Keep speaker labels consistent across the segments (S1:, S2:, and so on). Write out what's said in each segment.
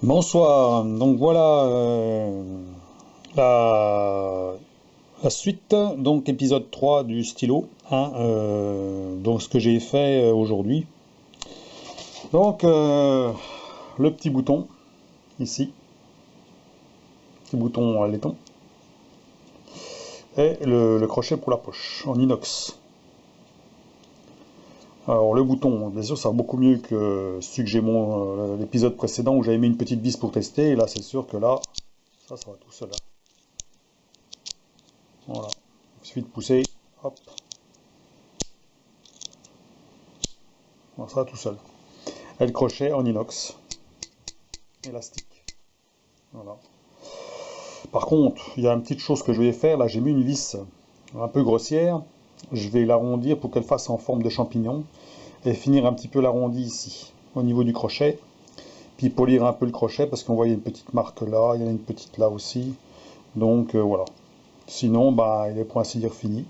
S1: Bonsoir, donc voilà la, la suite, donc épisode 3 du stylo, hein, donc ce que j'ai fait aujourd'hui. Donc le petit bouton, ici, petit bouton laiton, et le crochet pour la poche, en inox. Alors le bouton, bien sûr, ça va beaucoup mieux que celui que j'ai mon l'épisode précédent où j'avais mis une petite vis pour tester, et là c'est sûr que là, ça va tout seul, hein. Voilà, il suffit de pousser, hop, voilà, ça va tout seul. Et le crochet en inox, élastique. Voilà. Par contre, il y a une petite chose que je vais faire. Là, j'ai mis une vis un peu grossière. Je vais l'arrondir pour qu'elle fasse en forme de champignon et finir un petit peu l'arrondi ici, au niveau du crochet. Puis polir un peu le crochet parce qu'on voit il y a une petite marque là, il y en a une petite là aussi. Donc voilà. Sinon, bah, il est pour ainsi dire fini.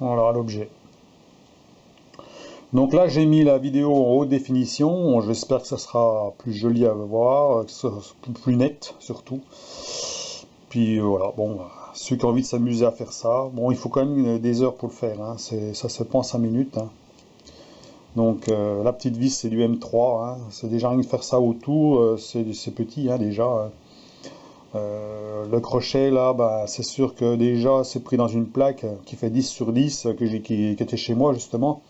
S1: Voilà l'objet. Donc là, j'ai mis la vidéo en haute définition. J'espère que ça sera plus joli à voir, que ce sera plus net surtout. Puis voilà, bon, ceux qui ont envie de s'amuser à faire ça, bon, il faut quand même des heures pour le faire, hein. Ça se prend 5 minutes, hein. Donc la petite vis, c'est du M3, hein. C'est déjà rien de faire ça autour, c'est petit, hein, déjà. Le crochet, là, bah, c'est sûr que déjà, c'est pris dans une plaque qui fait 10 sur 10, qui était chez moi, justement.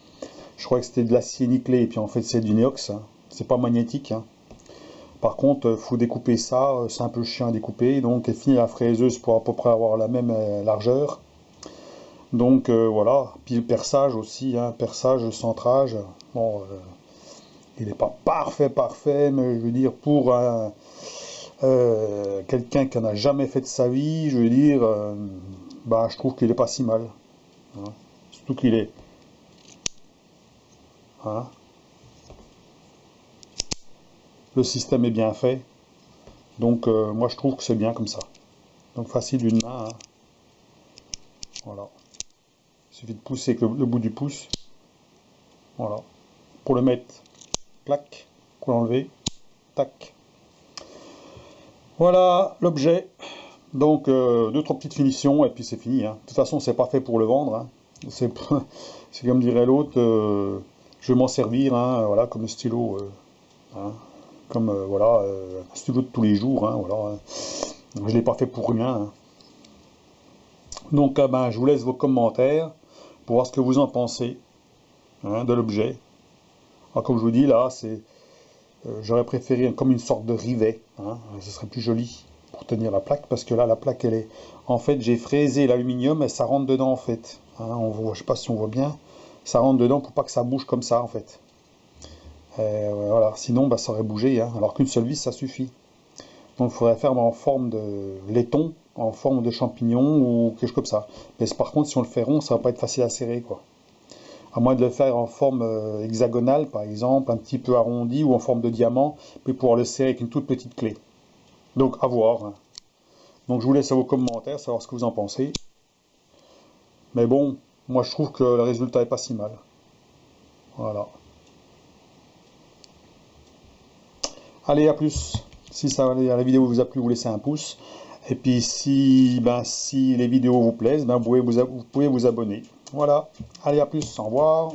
S1: Je croyais que c'était de l'acier nickelé, et puis en fait c'est du inox, hein. C'est pas magnétique, hein. Par contre, faut découper ça, c'est un peu chiant à découper, donc et finir la fraiseuse pour à peu près avoir la même largeur. Donc voilà, puis le perçage aussi, hein, perçage, centrage, bon, il n'est pas parfait, mais je veux dire pour quelqu'un qui n'a jamais fait de sa vie, je veux dire, bah je trouve qu'il est pas si mal, hein. Surtout qu'il est, hein, le système est bien fait. Donc moi je trouve que c'est bien comme ça. Donc facile d'une main, hein. Voilà. Il suffit de pousser avec le bout du pouce. Voilà. Pour le mettre, clac. Pour l'enlever, tac. Voilà l'objet. Donc deux, trois petites finitions et puis c'est fini, hein. De toute façon c'est pas fait pour le vendre, hein. C'est c'est comme dirait l'autre, je vais m'en servir, hein, voilà, comme stylo, hein, comme voilà, un stylo de tous les jours, hein, voilà, hein. Je l'ai pas fait pour rien, hein. Donc ben, je vous laisse vos commentaires pour voir ce que vous en pensez, hein, de l'objet. Alors, comme je vous dis là, j'aurais préféré comme une sorte de rivet, hein, ce serait plus joli pour tenir la plaque, parce que là la plaque elle est, en fait j'ai fraisé l'aluminium et ça rentre dedans en fait, hein, on voit, je sais pas si on voit bien, ça rentre dedans pour pas que ça bouge comme ça en fait. Voilà, sinon bah, ça aurait bougé, hein, alors qu'une seule vis ça suffit. Donc il faudrait faire en forme de laiton, en forme de champignon ou quelque chose comme ça. Mais par contre si on le fait rond, ça va pas être facile à serrer quoi. À moins de le faire en forme hexagonale, par exemple, un petit peu arrondi ou en forme de diamant, puis pouvoir le serrer avec une toute petite clé. Donc, à voir, hein. Donc, je vous laisse à vos commentaires, savoir ce que vous en pensez. Mais bon, moi, je trouve que le résultat est pas si mal. Voilà. Allez, à plus. Si la vidéo vous a plu, vous laissez un pouce. Et puis, si les vidéos vous plaisent, ben, vous pouvez vous abonner. Voilà. Allez, à plus. Au revoir.